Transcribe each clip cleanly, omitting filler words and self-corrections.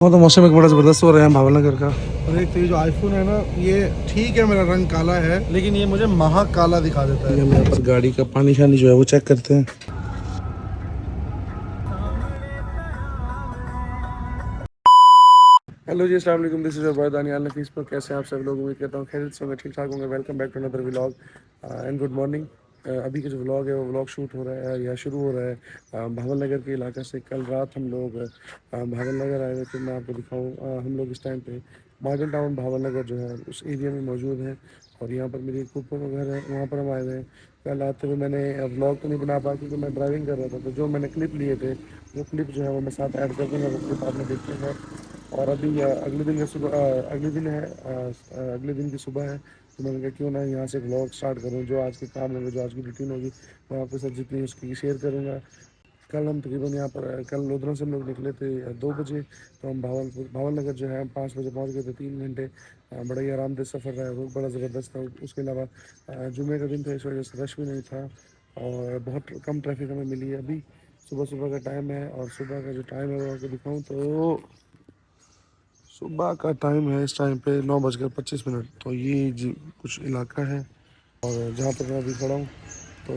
तो मौसम एक बड़ा ज़बरदस्त हो रहा है भावल नगर का। और एक तो ये जो आईफोन है ना, ये ठीक है, मेरा रंग काला है लेकिन ये मुझे महा काला दिखा देता है। हम यहाँ पर गाड़ी का पानी शानी जो है वो चेक करते हैं। हेलो जी, अस्सलाम वालेकुम। This is your boy Daniyal Nafees. पर कैसे हैं आप सब लोग? उम्मीद करता हूँ खैरियत से होंगे, ठीक ठाक होंगे। Welcome back to another vlog and good morning. अभी का जो व्लॉग है वो व्लॉग शूट हो रहा है या शुरू हो रहा है भावल नगर के इलाके से। कल रात हम लोग भावल नगर आए हुए थे। मैं आपको दिखाऊँ, हम लोग इस टाइम पे मॉडर्न टाउन भावल नगर जो है उस एरिया में मौजूद हैं। और यहाँ पर मेरी फूफो का घर है, वहाँ पर हम आए हुए हैं। कल आते हुए मैंने व्लॉग तो नहीं बना पाया क्योंकि मैं ड्राइविंग कर रहा था, तो जो मैंने क्लिप लिए थे वो क्लिप जो है वो मैं साथ ऐड कर दूँगा, वो क्लिप आपने देखते हैं। और अभी अगले दिन अगले दिन की सुबह है, तो मैंने कहा क्यों ना यहाँ से व्लॉग स्टार्ट करूँ। जो आज के काम होंगे, जो आज की रूटीन होगी, मैं आपके साथ जितनी उसकी शेयर करूँगा। कल हम तकरीबन यहाँ पर कल लोधरा से हम लोग निकले थे 2 बजे। तो हम भावल नगर जो है हम 5 बजे पहुँच गए थे। 3 घंटे बड़ा ही आरामदेह सफ़र रहा है, वो बड़ा ज़बरदस्त था। उसके अलावा जुमे का दिन था, इस वजह से रश भी नहीं था और बहुत कम ट्रैफिक हमें मिली है। अभी सुबह सुबह का टाइम है और सुबह का जो टाइम है वो आपको दिखाऊँ तो सुबह का टाइम है इस टाइम पे 9:25। तो ये जी कुछ इलाका है और जहाँ पर मैं अभी खड़ा हूँ, तो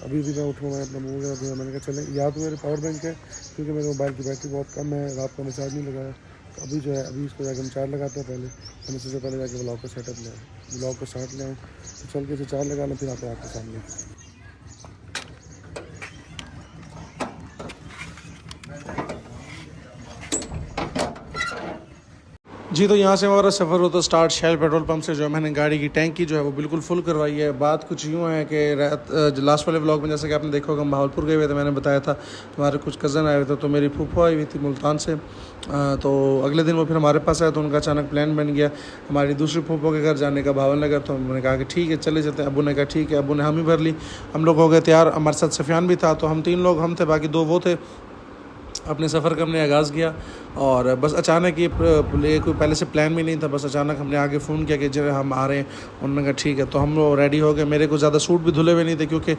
अभी भी मैं उठूँ, मैं अपना मुँह वगैरह धोया। मैंने कहा चलें, या तो मेरे पावर बैंक है क्योंकि मेरे मोबाइल की बैटरी बहुत कम है, रात को मैं चार्ज नहीं लगाया। तो अभी जो है अभी इसको जाकर हम चार्ज लगाते हैं। पहले हम सबसे पहले जाके ब्लॉग का सेटअप ले आए, ब्लॉग को स्टार्ट ले आऊँ, तो चल के इसे चार्ज लगा लें, फिर आते हैं आपके सामने। जी, तो यहाँ से हमारा सफ़र होता स्टार्ट शेल पेट्रोल पंप से। जो है मैंने गाड़ी की टैंकी जो है वो बिल्कुल फुल करवाई है। बात कुछ यूँ है कि लास्ट वाले व्लॉग में जैसे कि आपने देखा होगा हम भावलपुर गए हुए थे, मैंने बताया था हमारे कुछ कज़न आए हुए थे, तो मेरी फूफो आई हुई थी मुल्तान से। तो अगले दिन वो फिर हमारे पास आया, तो उनका अचानक प्लान बन गया हमारी दूसरी फूफो के घर जाने का, भावल नगर। तो हमने कहा कि ठीक है चले जाते हैं। अबू ने कहा ठीक है, अबू ने हामी भर ली। हम लोग हो गए तैयार, हमारे साथ सफ़ियान भी था, तो हम 3 लोग हम थे, बाकी 2 वो थे। अपने सफ़र का हमने आगाज़ किया और बस अचानक ये कोई पहले से प्लान भी नहीं था, बस अचानक हमने आगे फ़ोन किया कि जब हम आ रहे हैं। उन्होंने कहा ठीक है, तो हम लोग रेडी हो गए। मेरे को ज़्यादा सूट भी धुले हुए नहीं थे क्योंकि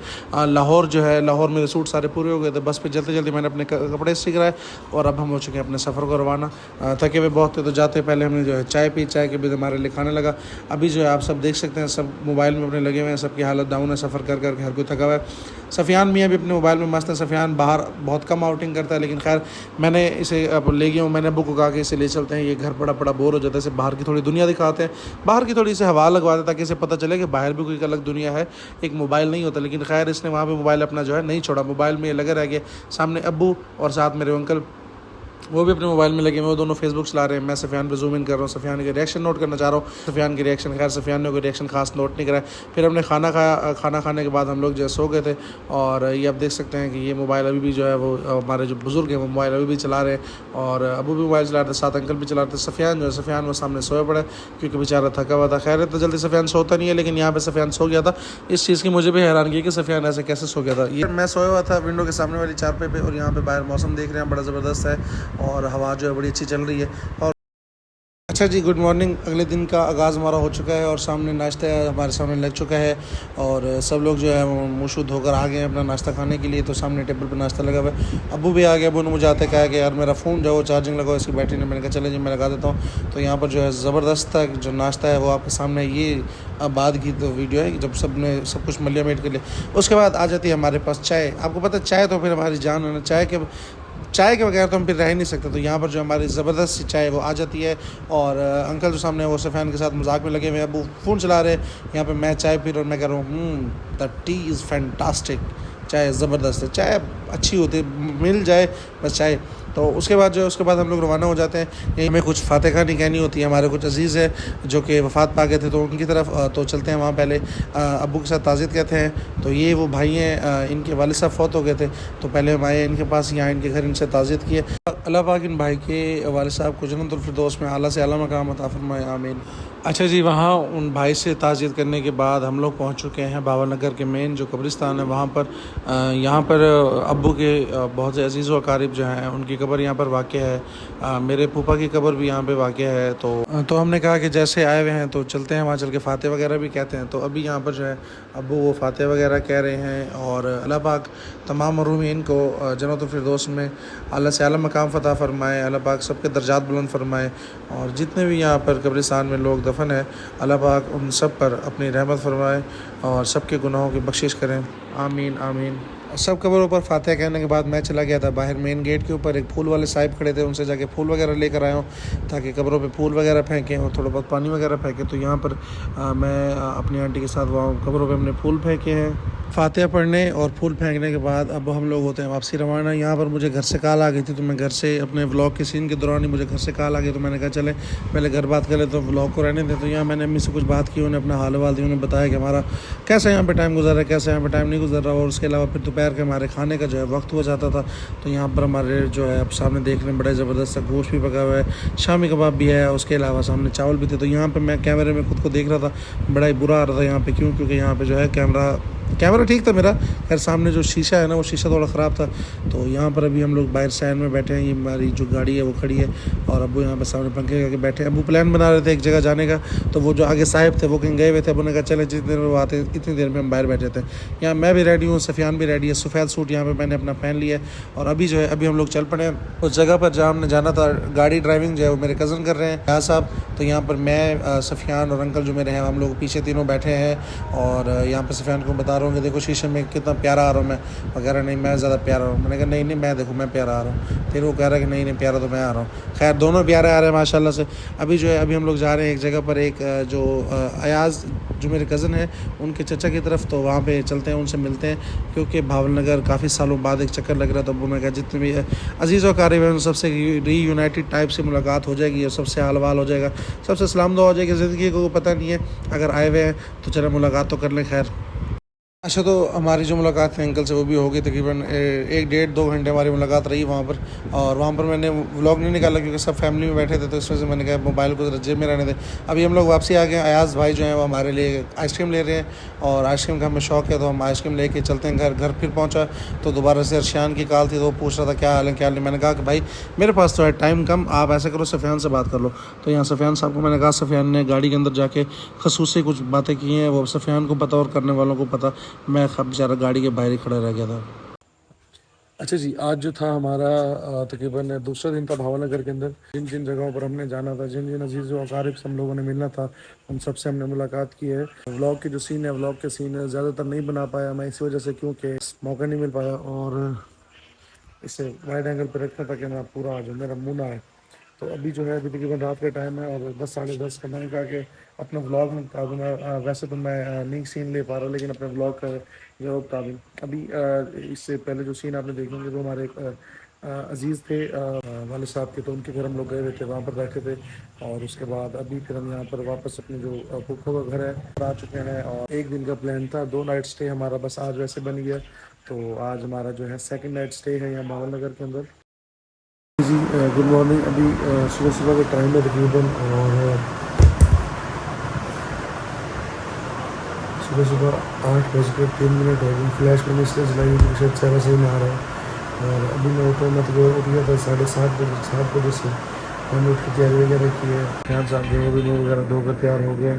लाहौर जो है, लाहौर मेरे सूट सारे पूरे हो गए थे। बस पे जल्दी जल्दी मैंने अपने कपड़े सीख कराए और अब हम हो चुके हैं अपने सफ़र को रवाना। थके हुए बहुत थे, तो जाते पहले हमने जो है चाय पी, चाय के भी हमारे लिए खाने लगा। अभी जो है आप सब देख सकते हैं, सब मोबाइल में अपने लगे हुए हैं, सबकी हालत डाउन है सफ़र कर करके, हर कोई थका हुआ है। सफ़ियान मियाँ भी अपने मोबाइल में मस्त है। सफ़ियान बाहर बहुत कम आउटिंग करता है, लेकिन खैर मैंने इसे अब ले गया हूँ। मैंने अबू को कहा कि इसे ले चलते हैं, ये घर बड़ा बोर हो जाता है, इसे बाहर की थोड़ी दुनिया दिखाते हैं, बाहर की थोड़ी इसे हवा लगवाते हैं, ताकि इसे पता चले कि बाहर भी कोई अलग दुनिया है, एक मोबाइल नहीं होता। लेकिन खैर इसने वहाँ पे मोबाइल अपना जो है नहीं छोड़ा, मोबाइल में ये लगा रह गया। सामने अबू और साथ मेरे अंकल, वो भी अपने मोबाइल में लगे हुए, वो दोनों फेसबुक चला रहे हैं। मैं सफ़ियान पे जूम इन कर रहा हूँ, सफ़ियान के रिएक्शन नोट करना चाह रहा हूँ। सफ़ियान के रिएक्शन, खैर सफ़ियान ने कोई रिएक्शन खास नोट नहीं कराया। फिर हमने खाना खाया, खाना खाने के बाद हम लोग जो है सो गए थे। और ये आप देख सकते हैं कि ये मोबाइल अभी भी जो है वो हमारे जो बुज़ुर्ग हैं वो मोबाइल अभी भी चला रहे हैं और अबू भी मोबाइल चला रहे थे, साथ अंकल भी चला रहे थे। सफ़ियान जो है, सफ़ियान वो सामने सोया पड़ा है क्योंकि बेचारा थका हुआ था। खैर इतना जल्दी सफ़ियान सोता नहीं है, लेकिन यहाँ पर सफ़ियान सो गया था। इस चीज़ की मुझे भी हैरान की कि सफ़ियान ऐसे कैसे सो गया था। ये मैं सोया हुआ था विंडो के सामने वाली चारपाई पे और यहाँ पे बाहर मौसम देख रहे हैं, बड़ा ज़बरदस्त है और हवा जो है बड़ी अच्छी चल रही है। और अच्छा जी, गुड मॉर्निंग। अगले दिन का आगाज़ हमारा हो चुका है और सामने नाश्ता हमारे सामने लग चुका है और सब लोग जो है मुँह शुद्ध धोकर आ गए हैं अपना नाश्ता खाने के लिए। तो सामने टेबल पर नाश्ता लगा हुआ है। अबू भी आ गया। अबू ने मुझे आते कहा कि यार मेरा फ़ोन जो है वो चार्जिंग लगाओ, इसकी बैटरी ने। मैंने कहा चले जी मैं लगा देता हूँ। तो यहाँ पर जो है ज़बरदस्त जो नाश्ता है वो आपके सामने, ये अब बाद की तो वीडियो है जब सब ने सब कुछ मलिया मेट के लिए। उसके बाद आ जाती है हमारे पास चाय। आपको पता है चाय तो फिर हमारी जान है ना, चाय के बगैर तो हम फिर रह ही नहीं सकते। तो यहाँ पर जो हमारी ज़बरदस्त सी चाय वो आ जाती है और अंकल जो सामने है वो सफ़ियान के साथ मजाक में लगे हुए हैं। अब वो फ़ोन चला रहे हैं, यहाँ पे मैं चाय पी रहा हूँ और मैं कह रहा हूँ द टी इज़ फैंटास्टिक। चाय ज़बरदस्त है, चाय अच्छी होती है, मिल जाए बस चाय। तो उसके बाद जो है उसके बाद हम लोग रवाना हो जाते हैं। यहीं हमें कुछ फातह खानी कहनी होती है। हमारे कुछ अजीज़ है जो कि वफ़ात पा गए थे, तो उनकी तरफ तो चलते हैं वहाँ। पहले अब्बू के साथ ताज़ियत कहते हैं। तो ये वो भाई हैं, इनके वालिद साहब फ़ौत हो गए थे, तो पहले हम आए इनके पास, यहाँ इनके घर, इनसे ताज़ियत किए। अल्लाह पाक इन भाई के वालिद साहब को जन्नतुल फिरदौस में आला से आला मकाम अता फरमाए, आमीन। अच्छा जी, वहाँ उन भाई से ताज़ियत करने के बाद हम लोग पहुँच चुके हैं भावल नगर के मेन जो कब्रिस्तान है वहाँ पर। यहाँ पर अब्बू के बहुत से अजीज़ व अकारिब जो हैं उनकी कब्र यहाँ पर वाक़या है, मेरे फूफा की कब्र भी यहाँ पे वाक़या है। तो हमने कहा कि जैसे आए हुए हैं तो चलते हैं वहाँ चल के फ़ातिहा वगैरह भी कहते हैं। तो अभी यहाँ पर जो है अबू वो फ़ातिहा वगैरह कह रहे हैं और अल्लाह पाक तमाम महरूमीन को जन्नतुल फिरदौस में अल्लाह से आला मकाम फ़ता फ़रमाए, अल्लाह पाक सबके दर्जात बुलंद फ़रमाए। और जितने भी यहाँ पर कब्रिस्तान में लोग दफन है अल्लाह पाक उन सब पर अपनी रहमत फ़रमाए और सबके गुनाहों की बख्शिश करें, आमीन आमीन। सब कब्रों पर फ़ातिहा कहने के बाद मैं चला गया था बाहर मेन गेट के ऊपर। एक फूल वाले साहिब खड़े थे, उनसे जाके फूल वगैरह लेकर आया हूँ ताकि कब्रों पे फूल वगैरह फेंकें और थोड़ा बहुत पानी वगैरह फेंकें। तो यहाँ पर मैं अपनी आंटी के साथ वहाँ कब्रों पे हमने फूल फेंके हैं। फ़ातिहा पढ़ने और फूल फेंकने के बाद अब हम लोग होते हैं वापसी रवाना। यहाँ पर मुझे घर से कॉल आ गई थी, तो मैं घर से अपने व्लॉग के सीन के दौरान ही मुझे घर से कॉल आ गई। तो मैंने कहा चले पहले घर बात कर ले तो व्लॉग को रहने दें। तो यहाँ मैंने अम्मी से कुछ बात की, उन्हें अपना हाल वाल दी, उन्हें बताया कि हमारा कैसे यहाँ पे टाइम गुजर रहा है, कैसे यहाँ पे टाइम नहीं गुजर रहा। और उसके अलावा फिर दोपहर के हमारे खाने का जो है वक्त हो जाता था। तो यहाँ पर हमारे जो है अब सामने देखने बड़ा ज़बरदस्त सा गोश्त भी पका हुआ है, शामी कबाब भी है, उसके अलावा सामने चावल भी थे। तो यहाँ पर मैं कैमरे में खुद को देख रहा था, बड़ा ही बुरा आ रहा था यहाँ पे। क्यों? क्योंकि यहाँ पे जो है कैमरा ठीक था मेरा, खैर सामने जो शीशा है ना वो शीशा थोड़ा ख़राब था। तो यहाँ पर अभी हम लोग बाहर सैन में बैठे हैं, ये हमारी जो गाड़ी है वो खड़ी है और अबू यहाँ पर सामने पंखे करके बैठे हैं। अबू प्लान बना रहे थे एक जगह जाने का, तो वो जो आगे साहिब थे वो कहीं गए हुए थे। अबू ने कहा चले जितनी देर में वो आते इतनी देर में हम बाहर बैठे थे। यहाँ मैं भी रेडी हूँ, सफ़ियान भी रेडी है, सफ़ेद सूट यहाँ पर मैंने अपना पहन लिया है। और अभी जो है अभी हम लोग चल पड़े हैं उस जगह पर जहाँ हमने जाना था। गाड़ी ड्राइविंग जो है वो मेरे कज़न कर रहे हैं यहाँ साहब। तो यहाँ पर मैं सफ़ियान और अंकल जो मेरे हैं हम लोग पीछे तीनों बैठे हैं। और यहाँ पर सफ़ियान को बता रहा हूँ कि देखो शीशे में कितना प्यारा आ रहा हूँ मैं वगैरह। नहीं मैं ज़्यादा प्यारा आ रहा हूँ। मैंने कहा नहीं मैं देखो मैं प्यारा आ रहा हूँ। फिर वो कह रहा है कि नहीं प्यारा तो मैं आ रहा हूँ। खैर दोनों प्यारे आ रहे हैं माशाल्लाह से। अभी जो है अभी हम लोग जा रहे हैं एक जगह पर, एक जो अयाज़ जो मेरे कज़न है उनके चचा की तरफ। तो वहाँ पे चलते हैं, उनसे मिलते हैं क्योंकि भावनगर काफ़ी सालों बाद एक चक्कर लग रहा था। तो मैं कहा जितने भी अजीज़ व क़रीब हैं उन सबसे रीयूनाइटेड टाइप से मुलाकात हो जाएगी और सबसे हाल वाल हो जाएगा, सबसे सलाम दुआ हो जाएगी। ज़िंदगी को पता नहीं है, अगर आए हुए हैं तो चलो मुलाकात तो कर लें। खैर अच्छा, तो हमारी जो मुलाकात है अंकल से वो भी हो गई, तकरीबन 1-1.5-2 घंटे हमारी मुलाकात रही वहाँ पर। और वहाँ पर मैंने व्लॉग नहीं निकाला क्योंकि सब फैमिली में बैठे थे, तो इस वजह से मैंने कहा मोबाइल को जेब में रहने दे। अभी हम लोग वापसी आ गए। अयाज़ भाई जो हैं वो हमारे लिए आइसक्रीम ले रहे हैं और आइसक्रीम का हमें शौक़ है, तो हम आइसक्रीम लेके चलते हैं घर फिर पहुँचा तो दोबारा से अर्शियान की कॉल थी, तो वो पूछ रहा था क्या हाल है क्या नहीं। मैंने कहा कि भाई मेरे पास तो है टाइम कम, आप ऐसा करो सफ़ियान से बात कर लो। तो यहाँ सफ़ियान साहब को मैंने कहा, सफ़ियान ने गाड़ी के अंदर जाके खसूसी कुछ बातें की हैं, वो सफ़ियान को पता और करने वालों को पता, मैं बेचारा गाड़ी के बाहर ही खड़ा रह गया था। अच्छा जी, आज जो था हमारा तकरीबन दूसरा दिन था भावनगर के अंदर। जिन जिन जगहों पर हमने जाना था, जिन जिन अजीज़ व अक़ारिब से हम लोगों ने मिलना था, उन सब से हमने मुलाकात की है। व्लॉग के जो सीन है, व्लॉग के सीन ज़्यादातर नहीं बना पाया मैं इसी वजह से क्योंकि मौका नहीं मिल पाया और इसे वाइड एंगल पर रखा था कि मैं पूरा जो मेरा मुँह ना आए। तो अभी जो है अभी तकरीबन रात का टाइम है और 10 साढ़े 10 का। मैंने कहा कि अपने व्लॉग में बता दूँ, मैं वैसे तो मैं नहीं सीन ले पा रहा लेकिन अपने व्लॉग का जरूर बता दूँ। अभी इससे पहले जो सीन आपने देखेंगे वो हमारे अजीज़ थे वाले साहब के, तो उनके घर हम लोग गए हुए थे, वहाँ पर बैठे थे। और उसके बाद अभी फिर हम यहाँ पर वापस अपने जो फूफा का घर है आ चुके हैं। और एक दिन का प्लान था, 2 नाइट स्टे हमारा बस आज वैसे बन गया। तो आज हमारा जो है 2nd नाइट स्टे है यहाँ भावनगर के अंदर। जी गुड मॉर्निंग। अभी सुबह का टाइम है तकरीबन और सुबह 8:03 हो गई। फ्लैश मैंने इसलिए जलाई क्योंकि शायद चेहरा सही नहीं आ रहा है। और अभी मैं उठ गया था 7:30 बजे से। मैंने उठ के तैयारी वगैरह की है, यहाँ से आगे वो भी वगैरह धोकर तैयार हो गए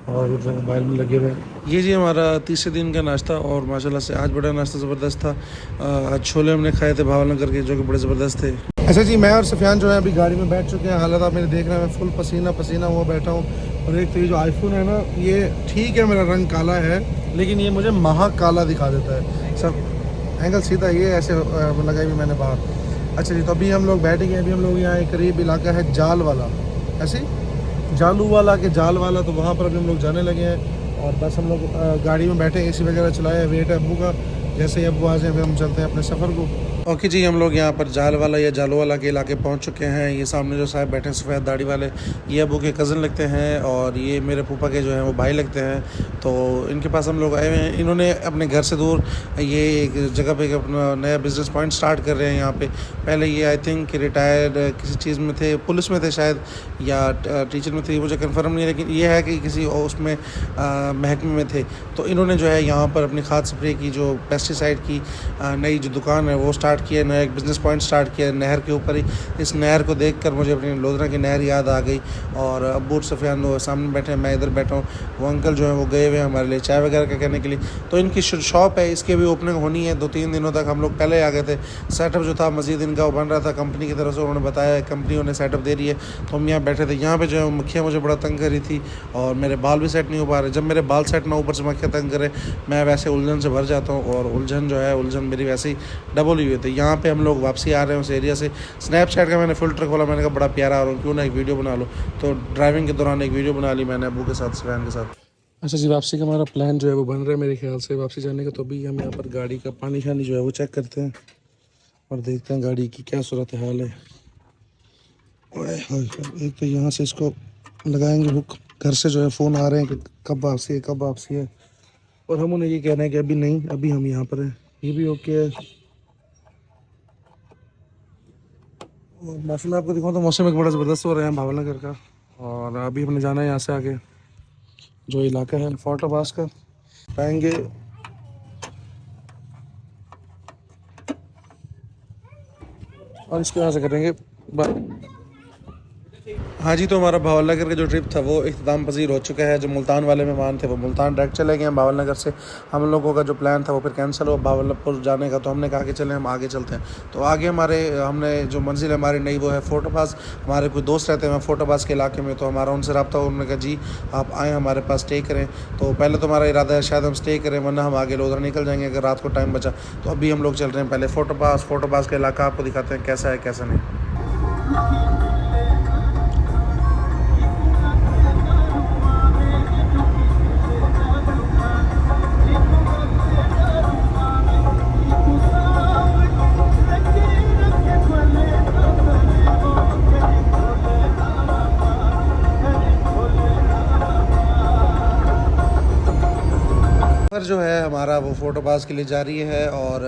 और मोबाइल में लगे हुए। ये जी हमारा तीसरे दिन का नाश्ता और माशाल्लाह से आज बड़ा नाश्ता ज़बरदस्त था। आज छोले हमने खाए थे भावनगर के, जो कि बड़े ज़बरदस्त थे। अच्छा जी, मैं और सफ़ियान जो है अभी गाड़ी में बैठ चुके हैं। हालत आप मेरे देख रहे हैं, मैं फुल पसीना हुआ बैठा हूँ। और एक तो ये जो आईफोन है ना, ये ठीक है मेरा रंग काला है लेकिन ये मुझे महा काला दिखा देता है। सब एंगल सीधा ये ऐसे लगाई हुई मैंने बाहर। अच्छा जी, तो अभी हम लोग बैठ गए। अभी हम लोग यहाँ एक करीब इलाका है जाल वाला, ऐसे जालू वाला के जाल वाला, तो वहाँ पर अभी हम लोग जाने लगे हैं। और बस हम लोग गाड़ी में बैठे, एसी वगैरह चलाए, वेट है अब्बू का। जैसे ही अब्बू आ जाए फिर हम चलते हैं अपने सफ़र को। ओके जी, हम लोग यहाँ पर जाल वाला या जालो वाला के इलाके पहुँच चुके हैं। ये सामने जो साहब बैठे हैं सफ़ेद दाढ़ी वाले, ये अब्बू के कज़न लगते हैं और ये मेरे फूफा के जो हैं वो भाई लगते हैं। तो इनके पास हम लोग आए हुए हैं। इन्होंने अपने घर से दूर ये एक जगह पे अपना नया बिज़नेस पॉइंट स्टार्ट कर रहे हैं यहाँ पे। पहले ये आई थिंक रिटायर्ड किसी चीज़ में थे, पुलिस में थे शायद या टीचर में थे, मुझे कंफर्म नहीं है, लेकिन ये है कि किसी उसमें महकमे में थे। तो इन्होंने जो है यहाँ पर अपनी खाद स्प्रे की जो पेस्टिसाइड की नई जो दुकान है वो स्टार्ट स्टार्ट किया, नया एक बिज़नेस पॉइंट स्टार्ट किया नहर के ऊपर ही। इस नहर को देखकर मुझे अपनी लोधरा की नहर याद आ गई। और अब्बू सफ़ियान वो सामने बैठे हैं, मैं इधर बैठा हूँ। वो अंकल जो है वो गए हुए हैं हमारे लिए चाय वगैरह का करने के लिए। तो इनकी शॉप है, इसकी भी ओपनिंग होनी है 2-3 दिनों तक। हम लोग पहले आ गए थे। सेटअप जो था मज़ीद इनका वो बन रहा था कंपनी की तरफ से, उन्होंने बताया कंपनी उन्हें सेटअप दे रही है। तो हम यहाँ बैठे थे। यहाँ पे जो है मक्खियाँ मुझे बड़ा तंग कर रही थी और मेरे बाल भी सेट नहीं हो पा रहे। जब मेरे बाल सेट ना ऊपर से मक्खियाँ तंग करे, मैं वैसे उलझन से भर जाता हूँ और उलझन जो है उलझन मेरी वैसे ही डबल हुई हुई थी। यहाँ पे हम लोग वापसी आ रहे हैं उस एरिया से। स्नैपचैट का मैंने फ़िल्टर खोला, मैंने कहा बड़ा प्यारा आ रहा हूँ, क्यों ना एक वीडियो बना लो। तो ड्राइविंग के दौरान एक वीडियो बना ली मैंने अब्बू के साथ, सफ़ियान के साथ। अच्छा जी, वापसी का हमारा प्लान जो है वो बन रहा है मेरे ख्याल से वापसी जाने का। तो अभी हम यहाँ पर गाड़ी का पानी शानी जो है वो चेक करते हैं और देखते हैं गाड़ी की क्या सूरत हाल है। एक तो यहाँ से इसको लगाएंगे हुक, घर से जो है फ़ोन आ रहे हैं कि कब वापसी है कब वापसी है, और हम उन्हें ये कह रहे हैं कि अभी नहीं, अभी हम यहाँ पर हैं। ये भी ओके है। और मौसम में आपको दिखाऊँ तो मौसम एक बड़ा ज़बरदस्त हो रहा है भावल नगर का। और अभी हमने जाना है यहाँ से आगे जो इलाका है फोर्ट अब्बास का पाएंगे। और इसको यहाँ से करेंगे। हाँ जी, तो हमारा भावल नगर का जो ट्रिप था वो इख्तिताम पजीर हो चुका है। जो मुल्तान वाले मेहमान थे वो मुल्तान डायरेक्ट चले गए हैं। भावल नगर से हम लोगों का जो प्लान था वो फिर कैंसिल हुआ भावलपुर जाने का। तो हमने कहा कि चलें हम आगे चलते हैं। तो आगे हमने जो मंजिल हमारी नई वो है फोर्ट अब्बास। हमारे कोई दोस्त रहते हैं फोर्ट अब्बास के इलाके में, तो हमारा उनसे रब्ता हुआ। उन्होंने कहा जी आप आएँ हमारे पास स्टे करें। तो पहले तो हमारा इरादा है शायद हम स्टे करें, वरना हम आगे लोधरा निकल जाएंगे अगर रात को टाइम बचा। तो अभी हम लोग चल रहे हैं पहले फोर्ट अब्बास का इलाका आपको दिखाते हैं कैसा है कैसा नहीं। सफ़र जो है हमारा वो फोर्ट अब्बास के लिए जारी है। और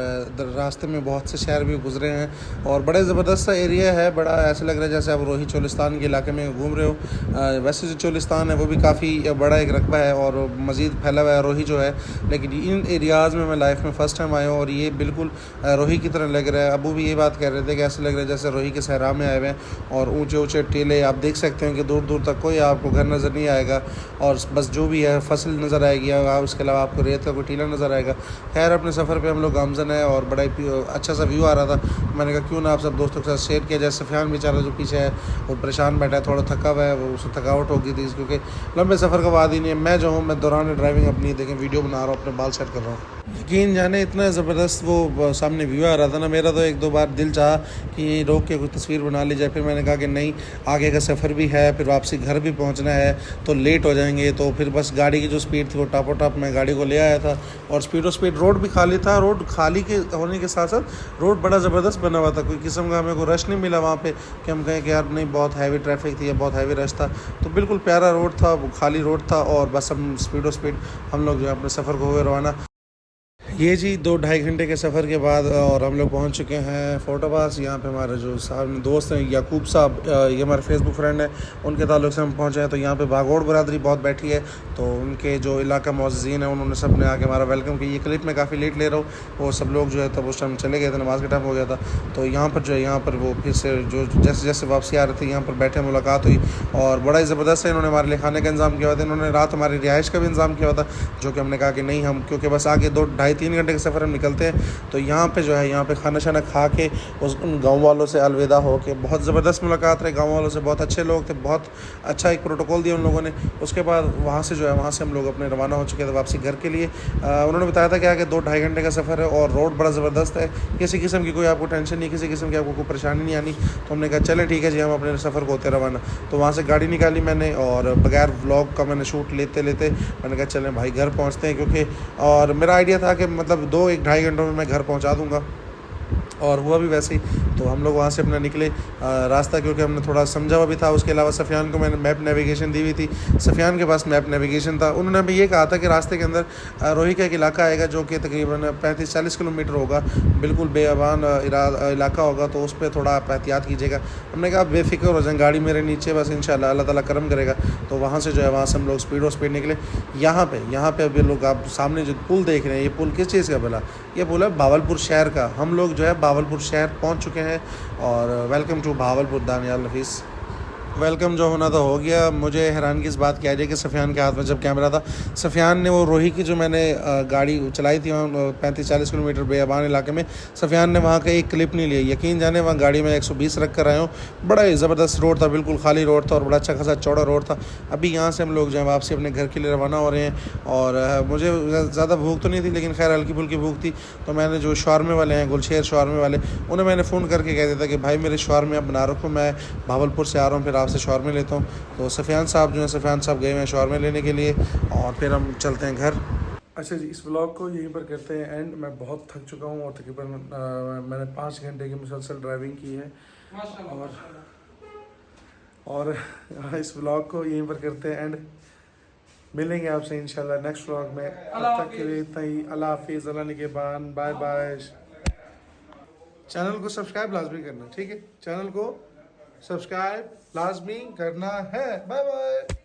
रास्ते में बहुत से शहर भी गुजरे हैं और बड़े ज़बरदस्त सा एरिया है। बड़ा ऐसा लग रहा है जैसे आप रोही चोलिस्तान के इलाके में घूम रहे हो। वैसे जो चोलिस्तान है वो भी काफ़ी बड़ा एक रकबा है और मज़ीद फैला हुआ है रोही जो है। लेकिन इन एरियाज़ में मैं लाइफ में फ़र्स्ट टाइम आया हूँ और ये बिल्कुल रोही की तरह लग रहा है। अबू भी ये बात कह रहे थे कि ऐसा लग रहा है जैसे रोही के सहरा में आए हुए हैं। और ऊँचे ऊँचे टीले आप देख सकते हैं कि दूर दूर तक कोई आपको घर नज़र नहीं आएगा और बस जो भी है फसल नज़र आएगी। उसके अलावा आपको रेत का कोई टीला नज़र आएगा। खैर अपने सफ़र पे हम लोग गामजन है और बड़ा ही अच्छा सा व्यू आ रहा था। मैंने कहा क्यों ना आप सब दोस्तों के साथ शेयर किया जाए। सफ़ियान बेचारा जो पीछे है वो परेशान बैठा है, थोड़ा थका हुआ है, वो उसको थकावट हो गई थी क्योंकि लंबे सफ़र का बाद ही नहीं है। मैं जो हूँ मैं दौरान ड्राइविंग अपनी देखें वीडियो बना रहा हूँ, अपने बाल सेट कर रहा हूँ। यकीन जाने इतना ज़बरदस्त वो सामने व्यू आ रहा था ना, मेरा तो एक दो बार दिल चाहा कि रोक के कोई तस्वीर बना ली जाए। फिर मैंने कहा कि नहीं, आगे का सफ़र भी है, फिर वापसी घर भी पहुंचना है तो लेट हो जाएंगे। तो फिर बस गाड़ी की जो स्पीड थी वो टॉप मैं गाड़ी को ले आया था और स्पीड रोड भी खाली था। रोड खाली के होने के साथ साथ रोड बड़ा ज़बरदस्त बना हुआ था। कोई किस्म का हमें कोई रश नहीं मिला वहाँ पे कि हम कहें कि यार नहीं बहुत हैवी ट्रैफिक थी या बहुत हैवी रश था। तो बिल्कुल प्यारा रोड था, खाली रोड था और बस हम स्पीड हम लोग जो है अपने सफ़र को हुए रवाना। ये जी 2-2.5 घंटे के सफ़र के बाद और हम लोग पहुंच चुके हैं फोर्ट अब्बास। यहाँ पे हमारे जो साहब दोस्त हैं याकूब साहब, ये हमारे फेसबुक फ्रेंड हैं, उनके ताल्लुक से हम पहुंचे हैं। तो यहाँ पे बागोड़ बरादरी बहुत बैठी है। तो उनके जो इलाका मुअज़्ज़िन हैं उन्होंने सब ने आके हमारा वेलकम किया। ये क्लिप मैं काफ़ी लेट ले रहा हूँ, वो सब लोग जो है तब उस टाइम चले गए थे, नमाज़ का टाइम हो गया था। तो यहाँ पर जो है यहाँ पर वो फिर से जो जैसे जैसे वापसी आ रहे थे यहाँ पर बैठे मुलाकात हुई और बड़ा ही ज़बरदस्त है। इन्होंने हमारे लिए खाने का इंतज़ाम किया हुआ था। इन्होंने रात हमारी रिहाइश का भी इंतज़ाम किया हुआ था, जो कि हमने कहा कि नहीं हम क्योंकि बस आगे 2-2.5-3 घंटे के सफ़र हम निकलते हैं। तो यहाँ पे जो है यहाँ पे खाना शाना खा के उन गाँव वालों से अलविदा हो के बहुत ज़बरदस्त मुलाकात रही। गाँव वालों से बहुत अच्छे लोग थे, बहुत अच्छा एक प्रोटोकॉल दिया उन लोगों ने। उसके बाद वहाँ से जो है वहाँ से हम लोग अपने रवाना हो चुके थे वापसी घर के लिए। उन्होंने बताया था कि आगे 2-2.5 घंटे का सफ़र है और रोड बड़ा ज़बरदस्त है, किसी किस्म की कोई आपको टेंशन नहीं, किसी किस्म की आपको कोई परेशानी नहीं आनी। तो हमने कहा चलें ठीक है जी, हम अपने सफ़र को होते रवाना। तो वहाँ से गाड़ी निकाली मैंने और बगैर व्लॉग का मैंने शूट लेते लेते मैंने कहा चलें भाई घर पहुँचते हैं, क्योंकि और मेरा आइडिया था कि मतलब 2-1-2.5 घंटों में मैं घर पहुंचा दूंगा और हुआ भी वैसे ही। तो हम लोग वहाँ से अपना निकले रास्ता, क्योंकि हमने थोड़ा समझा हुआ भी था। उसके अलावा सफ़ियान को मैंने मैप नेविगेशन दी हुई थी, सफ़ियान के पास मैप नेविगेशन था। उन्होंने भी ये कहा था कि रास्ते के अंदर रोही का एक इलाका आएगा जो कि तकरीबन 35-40 किलोमीटर होगा, बिल्कुल बेअबान इलाका होगा, तो उस पर थोड़ा आप एहतियात कीजिएगा। हमने कहा बेफिक्र हो जाए, गाड़ी मेरे नीचे, बस इंशाल्लाह अल्लाह ताला करम करेगा। तो वहाँ से जो है वहाँ से हम लोग स्पीड निकले। यहाँ पे अभी लोग आप सामने जो पुल देख रहे हैं, ये पुल किस चीज़ का भला? ये पुल है भावलपुर शहर का। हम लोग जो है भावलपुर शहर पहुंच चुके हैं और welcome to Bahawalpur Daniyal Nafees. Welcome जो होना था हो गया। मुझे हैरानगी इस बात की आ रही है कि सफ़ियान के हाथ में जब कैमरा था, सफ़ियान ने वो रोही की जो मैंने गाड़ी चलाई थी वहाँ 35-40 किलोमीटर बेअबान इलाके में, सफ़ियान ने वहाँ का एक क्लिप नहीं लिया। यकीन जाने वहाँ गाड़ी में 120 रख कर आया हूँ। बड़ा ही ज़बरदस्त रोड था, बिल्कुल खाली रोड था और बड़ा अच्छा खासा चौड़ा रोड था। अभी यहाँ से हम लोग जो है वापसी अपने घर के लिए रवाना हो रहे हैं और मुझे ज़्यादा भूख तो नहीं थी, लेकिन खैर हल्की फुल्की भूख थी। तो मैंने जो शॉर्मे वाले हैं, गुलशेर शॉर्मे वाले, उन्हें मैंने फ़ोन करके कह दिया था कि भाई मेरे शॉर्मे आप बना रखो, मैं भावलपुर से आ रहा हूँ, फिर आपसे शॉर्मे लेता हूँ। तो सफ़ियान साहब जो हैं, सफ़ियान साहब गए हैं शॉर्मे लेने के लिए और फिर हम चलते हैं घर। अच्छा जी, इस व्लॉग को यहीं पर करते हैं एंड। मैं बहुत थक चुका हूँ और तकरीबन मैंने 5 घंटे की मुसलसल ड्राइविंग की है और इस व्लॉग को यहीं पर करते हैं एंड। मिलेंगे आपसे इंशाल्लाह नेक्स्ट व्लॉग में। तब तक के लिए इतना ही। अल्लाह हाफिज़, अल्लाह निगहबान, बाय बाय। चैनल को सब्सक्राइब लाजमी करना, ठीक है? चैनल को सब्सक्राइब लाजमी करना है। Bye bye.